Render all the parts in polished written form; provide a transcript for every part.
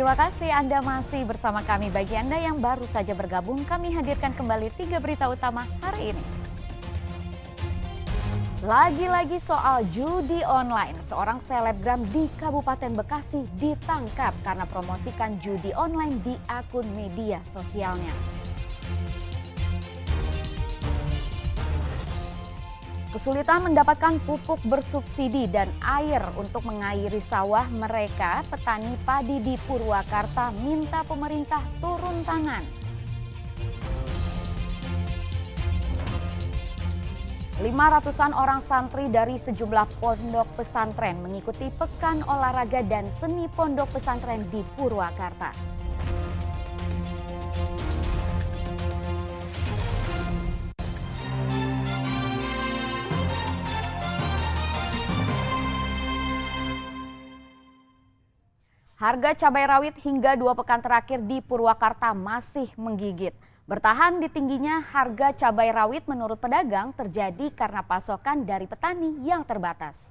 Terima kasih Anda masih bersama kami. Bagi Anda yang baru saja bergabung, kami hadirkan kembali 3 berita utama hari ini. Lagi-lagi soal judi online, seorang selebgram di Kabupaten Bekasi ditangkap karena promosikan judi online di akun media sosialnya. Kesulitan mendapatkan pupuk bersubsidi dan air untuk mengairi sawah mereka, petani padi di Purwakarta minta pemerintah turun tangan. 500-an orang santri dari sejumlah pondok pesantren mengikuti pekan olahraga dan seni pondok pesantren di Purwakarta. Harga cabai rawit hingga 2 pekan terakhir di Purwakarta masih menggigit. Bertahan di tingginya harga cabai rawit menurut pedagang terjadi karena pasokan dari petani yang terbatas.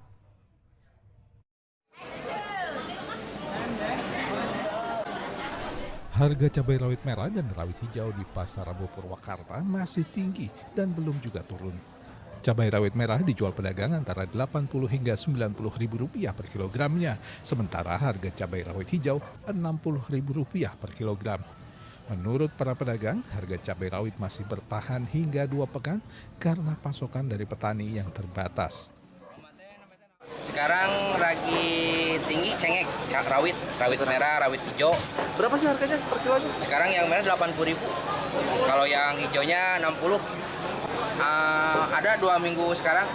Harga cabai rawit merah dan rawit hijau di Pasar Rebo Purwakarta masih tinggi dan belum juga turun. Cabai rawit merah dijual pedagang antara 80 hingga 90 ribu rupiah per kilogramnya, sementara harga cabai rawit hijau 60 ribu rupiah per kilogram. Menurut para pedagang, harga cabai rawit masih bertahan hingga 2 pekan karena pasokan dari petani yang terbatas. Sekarang lagi tinggi cengek, rawit merah, rawit hijau. Berapa sih harganya per kilonya? Sekarang yang merah 80.000, kalau yang hijaunya 60. Ada 2 minggu sekarang.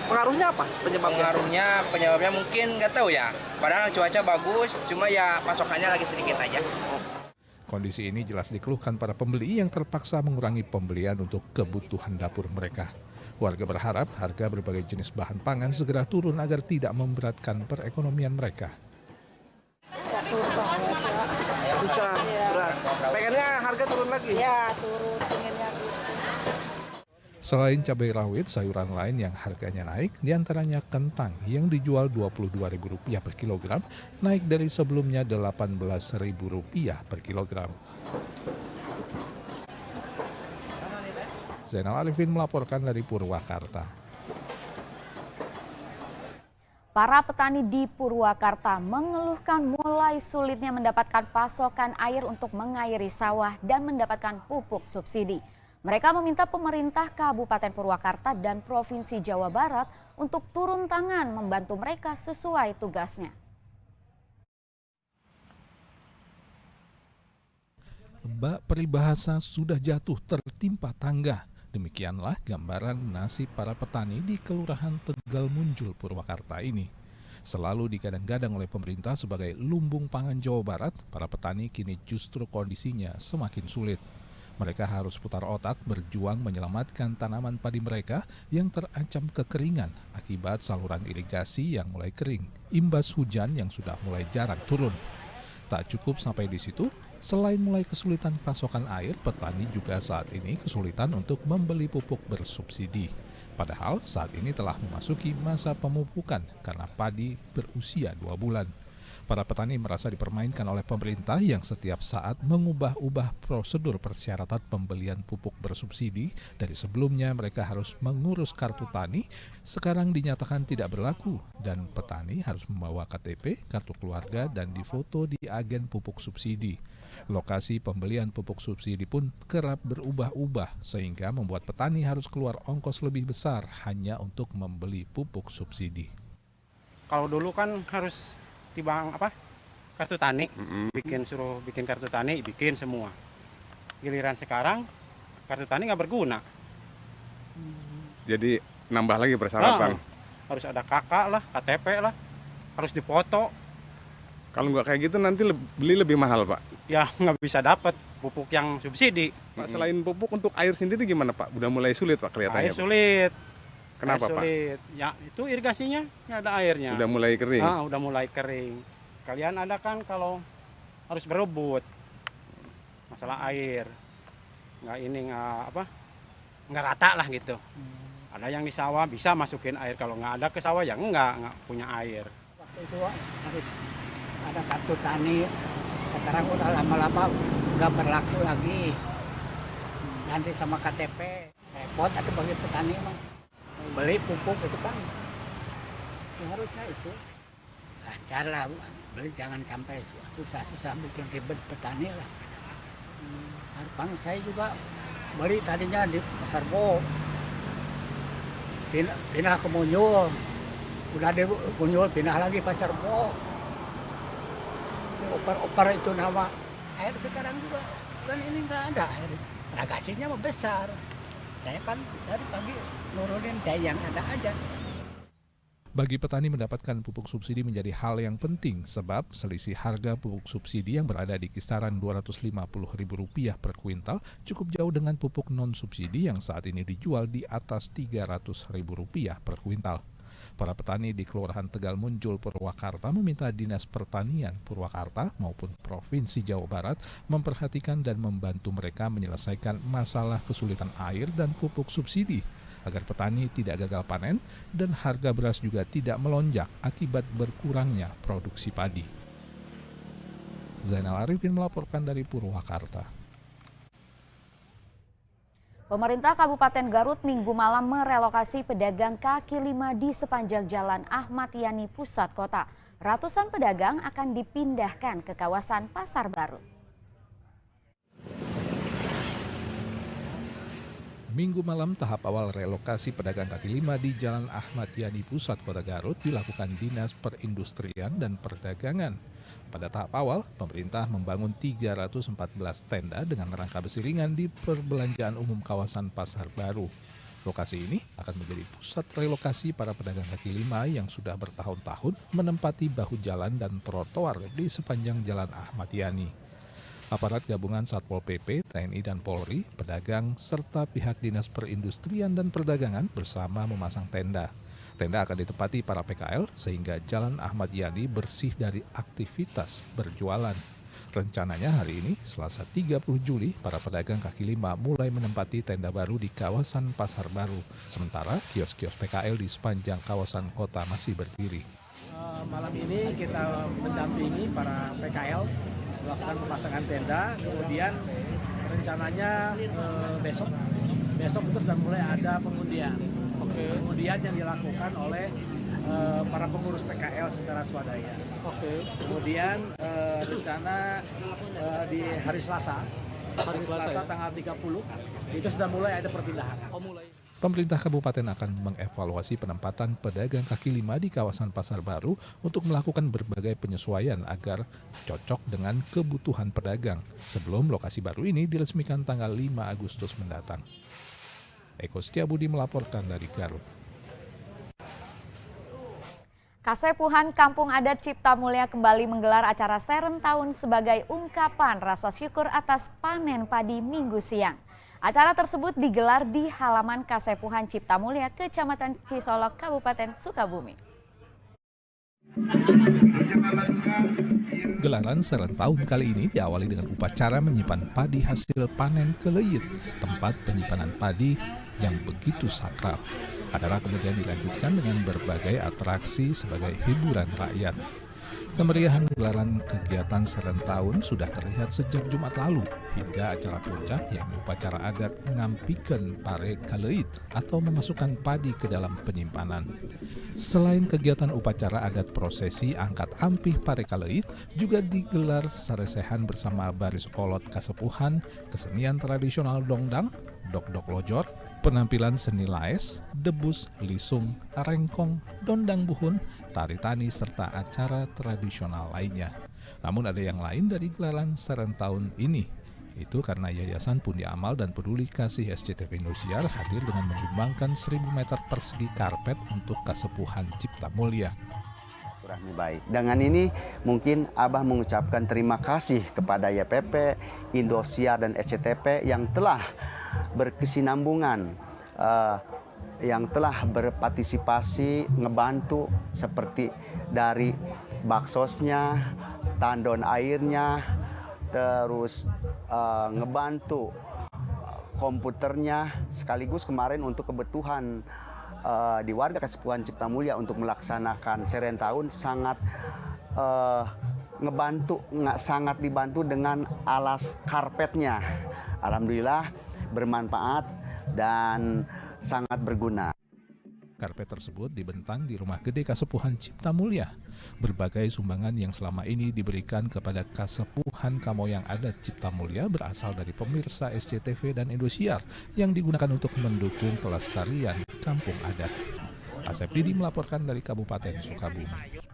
Pengaruhnya apa penyebabnya? Penyebabnya mungkin nggak tahu ya. Padahal cuaca bagus, cuma ya pasokannya lagi sedikit aja. Kondisi ini jelas dikeluhkan para pembeli yang terpaksa mengurangi pembelian untuk kebutuhan dapur mereka. Warga berharap harga berbagai jenis bahan pangan segera turun agar tidak memberatkan perekonomian mereka. Susah ya, Pak. Susah, berat. Pengennya harga turun lagi? Ya, turun, pengennya gitu. Selain cabai rawit, sayuran lain yang harganya naik, diantaranya kentang yang dijual Rp22.000 per kilogram, naik dari sebelumnya Rp18.000 per kilogram. Zainal Arifin melaporkan dari Purwakarta. Para petani di Purwakarta mengeluhkan mulai sulitnya mendapatkan pasokan air untuk mengairi sawah dan mendapatkan pupuk subsidi. Mereka meminta pemerintah Kabupaten Purwakarta dan Provinsi Jawa Barat untuk turun tangan membantu mereka sesuai tugasnya. Bak peribahasa sudah jatuh tertimpa tangga. Demikianlah gambaran nasib para petani di Kelurahan Tegal Munjul, Purwakarta ini. Selalu digadang-gadang oleh pemerintah sebagai lumbung pangan Jawa Barat, para petani kini justru kondisinya semakin sulit. Mereka harus putar otak berjuang menyelamatkan tanaman padi mereka yang terancam kekeringan akibat saluran irigasi yang mulai kering, imbas hujan yang sudah mulai jarang turun. Tak cukup sampai di situ, selain mulai kesulitan pasokan air, petani juga saat ini kesulitan untuk membeli pupuk bersubsidi. Padahal saat ini telah memasuki masa pemupukan karena padi berusia 2 bulan. Para petani merasa dipermainkan oleh pemerintah yang setiap saat mengubah-ubah prosedur persyaratan pembelian pupuk bersubsidi. Dari sebelumnya mereka harus mengurus kartu tani, sekarang dinyatakan tidak berlaku dan petani harus membawa KTP, kartu keluarga dan difoto di agen pupuk subsidi. Lokasi pembelian pupuk subsidi pun kerap berubah-ubah sehingga membuat petani harus keluar ongkos lebih besar hanya untuk membeli pupuk subsidi. Kalau dulu kan harus timbang kartu tani, suruh bikin kartu tani, bikin semua. Giliran sekarang kartu tani nggak berguna. Jadi nambah lagi persyaratan. Harus ada KK lah, KTP lah, harus dipoto. Kalau nggak kayak gitu nanti beli lebih mahal, Pak. Ya nggak bisa dapat pupuk yang subsidi. Pak, selain pupuk untuk air sendiri gimana, Pak? Udah mulai sulit, Pak, kelihatannya. Air sulit. Kenapa, Pak? Ya itu irigasinya nggak ada airnya. Udah mulai kering. Udah mulai kering. Kalian ada kan kalau harus berebut masalah air, nggak rata lah gitu. Ada yang di sawah bisa masukin air, kalau nggak ada ke sawah ya nggak punya air. Waktu itu harus ada kartu tani, sekarang udah lama-lama nggak berlaku lagi. Nanti sama KTP repot atau bagi petani mah beli pupuk itu kan seharusnya itu lancar lah, beli jangan sampai susah-susah bikin ribet petani lah. Harapan saya juga beli tadinya di Pasar Bo, pindah ke Munyul, udah di Munyul pindah lagi Pasar Bo. Opar itu nama air sekarang juga kan ini nggak ada air, ragasinya mah besar. Saya kan dari pagi nurunin saya yang ada aja. Bagi petani mendapatkan pupuk subsidi menjadi hal yang penting sebab selisih harga pupuk subsidi yang berada di kisaran Rp250.000 per kuintal cukup jauh dengan pupuk non-subsidi yang saat ini dijual di atas Rp300.000 per kuintal. Para petani di Kelurahan Tegal Muncul, Purwakarta meminta Dinas Pertanian Purwakarta maupun Provinsi Jawa Barat memperhatikan dan membantu mereka menyelesaikan masalah kesulitan air dan pupuk subsidi agar petani tidak gagal panen dan harga beras juga tidak melonjak akibat berkurangnya produksi padi. Zainal Arifin melaporkan dari Purwakarta. Pemerintah Kabupaten Garut Minggu malam merelokasi pedagang kaki lima di sepanjang Jalan Ahmad Yani pusat kota. Ratusan pedagang akan dipindahkan ke kawasan Pasar Baru. Minggu malam tahap awal relokasi pedagang kaki lima di Jalan Ahmad Yani pusat kota Garut dilakukan Dinas Perindustrian dan Perdagangan. Pada tahap awal, pemerintah membangun 314 tenda dengan rangka besi ringan di perbelanjaan umum kawasan Pasar Baru. Lokasi ini akan menjadi pusat relokasi para pedagang kaki lima yang sudah bertahun-tahun menempati bahu jalan dan trotoar di sepanjang Jalan Ahmad Yani. Aparat gabungan Satpol PP, TNI dan Polri, pedagang, serta pihak Dinas Perindustrian dan Perdagangan bersama memasang tenda. Tenda akan ditempati para PKL sehingga Jalan Ahmad Yani bersih dari aktivitas berjualan. Rencananya hari ini, Selasa 30 Juli, para pedagang kaki lima mulai menempati tenda baru di kawasan Pasar Baru. Sementara kios-kios PKL di sepanjang kawasan kota masih berdiri. Malam ini kita mendampingi para PKL melakukan pemasangan tenda, kemudian rencananya besok itu sudah mulai ada pengundian. Kemudian yang dilakukan oleh para pengurus PKL secara swadaya. Kemudian rencana di hari Selasa tanggal 30 itu sudah mulai ada perpindahan. Pemerintah kabupaten akan mengevaluasi penempatan pedagang kaki lima di kawasan Pasar Baru untuk melakukan berbagai penyesuaian agar cocok dengan kebutuhan pedagang sebelum lokasi baru ini diresmikan tanggal 5 Agustus mendatang. Eko Setiabudi melaporkan dari Garut. Kasepuhan Kampung Adat Cipta Mulia kembali menggelar acara Serentahun sebagai ungkapan rasa syukur atas panen padi Minggu siang. Acara tersebut digelar di halaman Kasepuhan Cipta Mulia, Kecamatan Cisolok, Kabupaten Sukabumi. Gelaran Serentahun kali ini diawali dengan upacara menyimpan padi hasil panen Keleit, tempat penyimpanan padi yang begitu sakral. Acara kemudian dilanjutkan dengan berbagai atraksi sebagai hiburan rakyat. Kemeriahan gelaran kegiatan Serentahun sudah terlihat sejak Jumat lalu hingga acara puncak yang upacara adat ngampikeun pare Keleit atau memasukkan padi ke dalam penyimpanan. Selain kegiatan upacara adat prosesi angkat ampih pare Keleit juga digelar saresehan bersama baris olot kasepuhan, kesenian tradisional dongdang, dok-dok lojor, penampilan seni laes, debus, lisung, rengkong, dondang buhun, tari tani, serta acara tradisional lainnya. Namun ada yang lain dari gelaran Serentahun ini. Itu karena Yayasan Pundi Amal dan Peduli Kasih SCTV Indosiar hadir dengan menyumbangkan 1000 meter persegi karpet untuk Kasepuhan Cipta Mulia. Rahmi baik. Dengan ini mungkin Abah mengucapkan terima kasih kepada YPP, Indosiar dan SCTP yang telah berkesinambungan, yang telah berpartisipasi ngebantu seperti dari baksosnya, tandon airnya, terus ngebantu komputernya, sekaligus kemarin untuk kebutuhan di warga Kasepuhan Cipta Mulia untuk melaksanakan Serentahun sangat sangat dibantu dengan alas karpetnya. Alhamdulillah bermanfaat dan sangat berguna. Karpet tersebut dibentang di Rumah Gede Kasepuhan Cipta Mulia. Berbagai sumbangan yang selama ini diberikan kepada Kasepuhan Kamoyang Adat Cipta Mulia berasal dari pemirsa SCTV dan Indosiar yang digunakan untuk mendukung kelestarian kampung adat. Asep Didi melaporkan dari Kabupaten Sukabumi.